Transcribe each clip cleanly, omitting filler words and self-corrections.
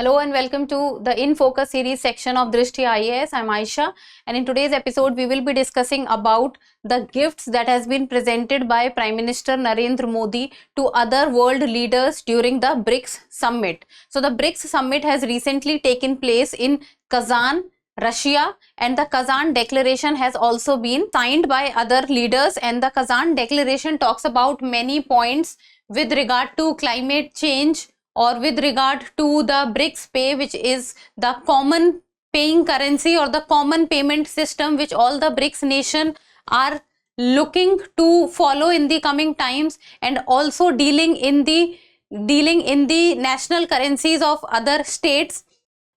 Hello and welcome to the In Focus series section of Drishti IAS. I'm Aisha, and in today's episode we will be discussing about the gifts that has been presented by Prime Minister Narendra Modi to other world leaders during the BRICS summit. So the BRICS summit has recently taken place in Kazan, Russia, and the Kazan Declaration has also been signed by other leaders, and the Kazan Declaration talks about many points with regard to climate change or with regard to the BRICS pay, which is the common paying currency or the common payment system which all the BRICS nations are looking to follow in the coming times, and also dealing in the national currencies of other states,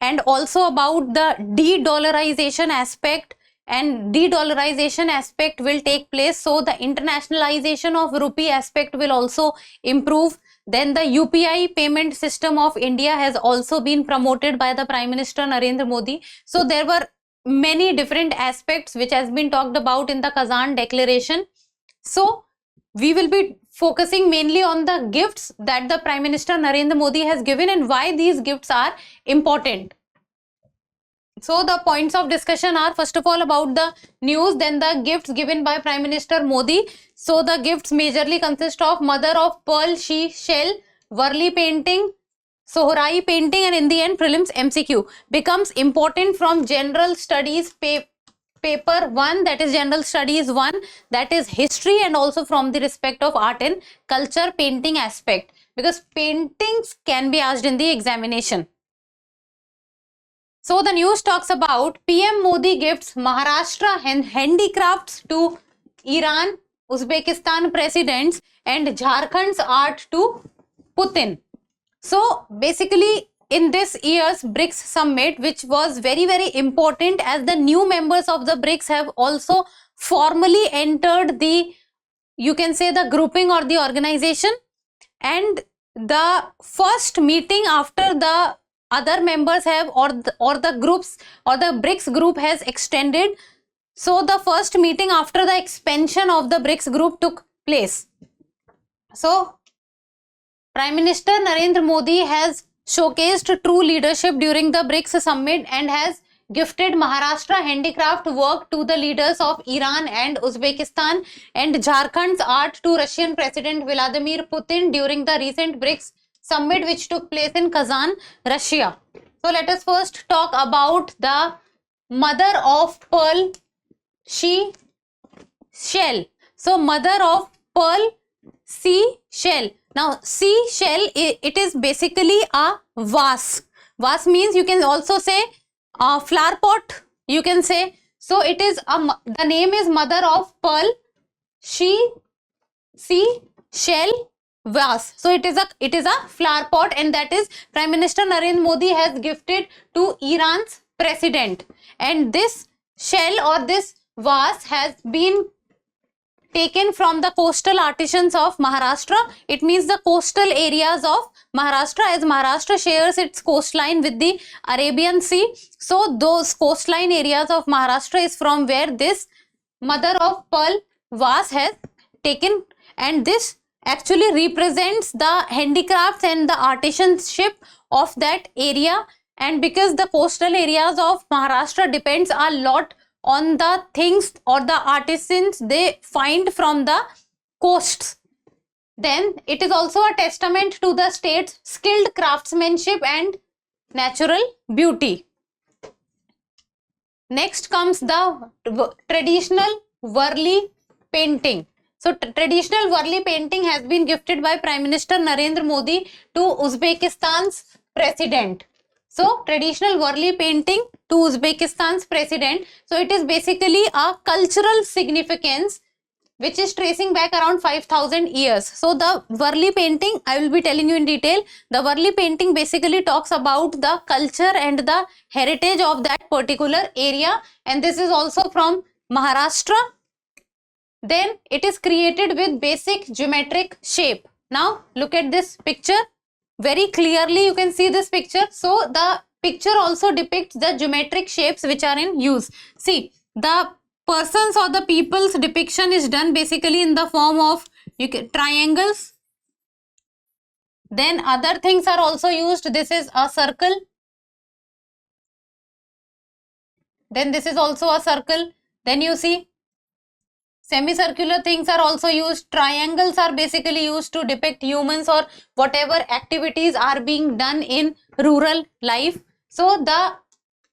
and also about the de-dollarization aspect. And de-dollarization aspect will take place, so the internationalization of rupee aspect will also improve. Then the UPI payment system of India has also been promoted by the Prime Minister Narendra Modi. So there were many different aspects which has been talked about in the Kazan Declaration. So we will be focusing mainly on the gifts that the Prime Minister Narendra Modi has given and why these gifts are important. So the points of discussion are, first of all, about the news, then the gifts given by Prime Minister Modi. So the gifts majorly consist of mother of pearl shell, Varli painting, Sohrai painting, and in the end prelims MCQ. Becomes important from general studies paper 1, that is general studies 1, that is history, and also from the respect of art and culture painting aspect, because paintings can be asked in the examination. So the news talks about PM Modi gifts Maharashtra handicrafts to Iran, Uzbekistan presidents, and Jharkhand's art to Putin. So basically in this year's BRICS summit, which was very important, as the new members of the BRICS have also formally entered the, you can say, the grouping or the organization, and the first meeting after the other members have or the groups or the BRICS group has extended. So the first meeting after the expansion of the BRICS group took place. So Prime Minister Narendra Modi has showcased true leadership during the BRICS summit and has gifted Maharashtra handicraft work to the leaders of Iran and Uzbekistan, and Jharkhand's art to Russian President Vladimir Putin during the recent BRICS summit which took place in Kazan, Russia. So let us first talk about the mother of pearl shell. So mother of pearl shell. Now shell, it is basically a vase. Vase means, you can also say a flower pot, you can say. So it is the name is mother of pearl shell vase. So it is a flower pot, and that is Prime Minister Narendra Modi has gifted to Iran's president. And this shell or this vase has been taken from the coastal artisans of Maharashtra. It means the coastal areas of Maharashtra, as Maharashtra shares its coastline with the Arabian Sea. So those coastline areas of Maharashtra is from where this mother of pearl vase has taken, and this actually represents the handicrafts and the artisanship of that area. And because the coastal areas of Maharashtra depends a lot on the things or the artisans they find from the coasts, then it is also a testament to the state's skilled craftsmanship and natural beauty. Next comes the traditional Varli painting. So traditional Varli painting has been gifted by Prime Minister Narendra Modi to Uzbekistan's president. So traditional Varli painting to Uzbekistan's president. So it is basically a cultural significance which is tracing back around 5,000 years. So the Varli painting, I will be telling you in detail. The Varli painting basically talks about the culture and the heritage of that particular area, and this is also from Maharashtra. Then it is created with basic geometric shape. Now look at this picture. Very clearly you can see this picture. So the picture also depicts the geometric shapes which are in use. See, the persons or the people's depiction is done basically in the form of triangles. Then other things are also used. This is a circle, Then this is also a circle. Then you see semicircular things are also used. Triangles are basically used to depict humans or whatever activities are being done in rural life. So the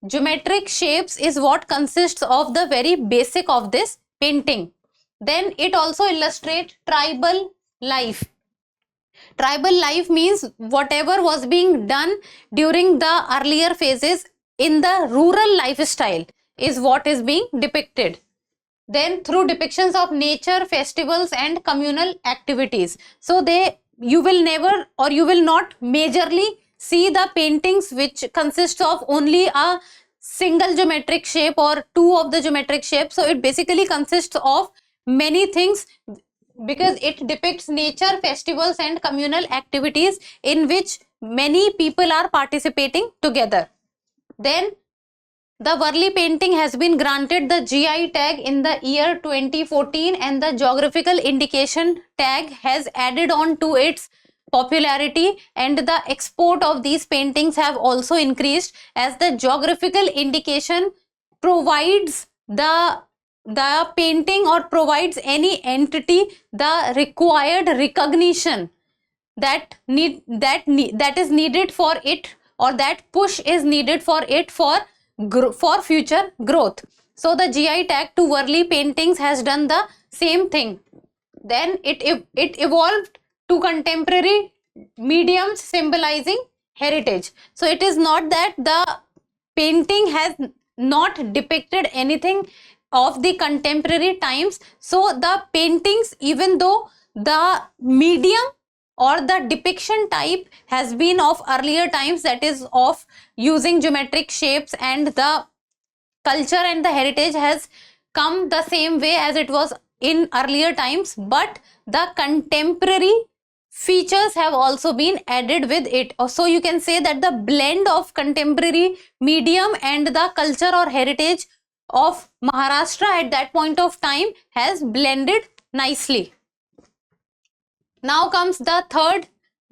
geometric shapes is what consists of the very basic of this painting. Then it also illustrates tribal life. Tribal life means whatever was being done during the earlier phases in the rural lifestyle is what is being depicted. Then through depictions of nature, festivals and communal activities. So you will never or you will not majorly see the paintings which consists of only a single geometric shape or two of the geometric shapes. So it basically consists of many things because it depicts nature, festivals and communal activities in which many people are participating together. Then the Worli painting has been granted the GI tag in the year 2014 and the geographical indication tag has added on to its popularity, and the export of these paintings have also increased as the geographical indication provides the painting or provides any entity the required recognition that is needed for it, or that push is needed for it for future growth. So the GI tag to Worli paintings has done the same thing. Then it evolved to contemporary mediums symbolizing heritage. So it is not that the painting has not depicted anything of the contemporary times. So the paintings, even though the medium or the depiction type has been of earlier times, that is of using geometric shapes, and the culture and the heritage has come the same way as it was in earlier times, but the contemporary features have also been added with it. So you can say that the blend of contemporary medium and the culture or heritage of Maharashtra at that point of time has blended nicely. Now comes the third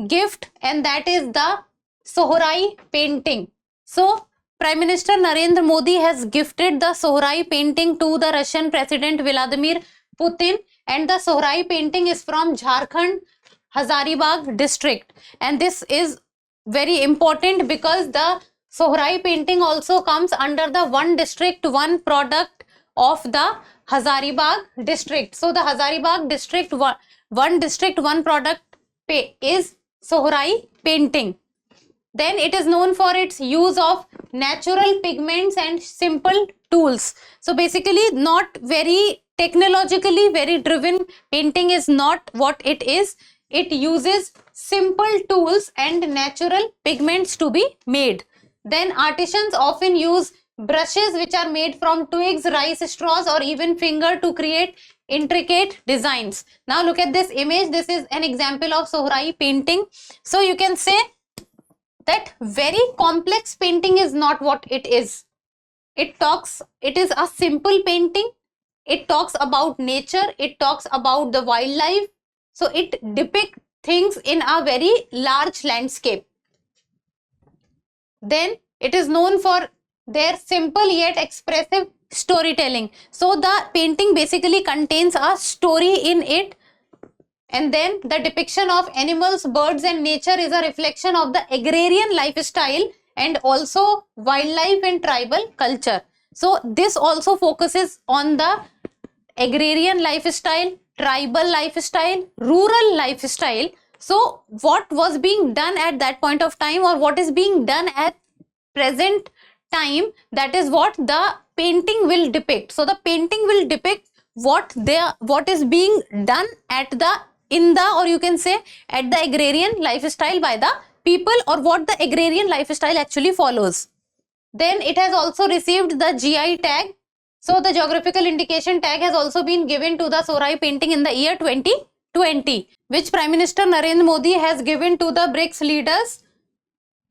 gift, and that is the Sohrai painting. So Prime Minister Narendra Modi has gifted the Sohrai painting to the Russian President Vladimir Putin, and the Sohrai painting is from Jharkhand, Hazaribagh district, and this is very important because the Sohrai painting also comes under the one district one product of the Hazaribagh district. So the Hazaribagh district one district one product is Sohrai painting. Then it is known for its use of natural pigments and simple tools. So basically not very technologically very driven painting is not what it is. It uses simple tools and natural pigments to be made. Then artisans often use brushes which are made from twigs, rice straws or even finger to create intricate designs. Now look at this image. This is an example of Sohrai painting. So you can say that very complex painting is not what it is. It is a simple painting. It talks about nature. It talks about the wildlife. So it depicts things in a very large landscape. Then it is known for their simple yet expressive storytelling. So the painting basically contains a story in it. And then the depiction of animals, birds and nature is a reflection of the agrarian lifestyle and also wildlife and tribal culture. So this also focuses on the agrarian lifestyle, tribal lifestyle, rural lifestyle. So what was being done at that point of time, or what is being done at present time, that is what the painting will depict. So the painting will depict what is being done at the or you can say at the agrarian lifestyle by the people, or what the agrarian lifestyle actually follows. Then it has also received the GI tag. So the geographical indication tag has also been given to the Sohrai painting in the year 2020, which Prime Minister Narendra Modi has given to the BRICS leaders.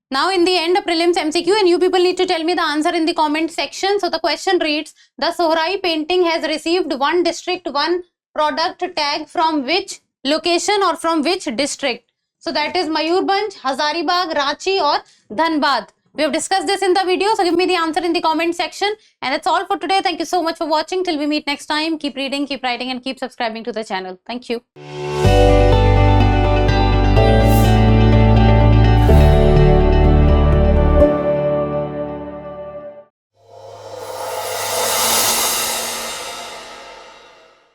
Now in the end, a prelims MCQ, and you people need to tell me the answer in the comment section. So the question reads, the Sohrai painting has received one district, one product tag from which location or from which district? So that is Mayurbhanj, Hazaribagh, Ranchi or Dhanbad. We have discussed this in the video, so give me the answer in the comment section. And that's all for today. Thank you so much for watching. Till we meet next time, keep reading, keep writing, and keep subscribing to the channel. Thank you.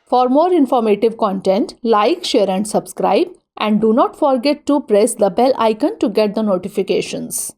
For more informative content, like, share and subscribe, and do not forget to press the bell icon to get the notifications.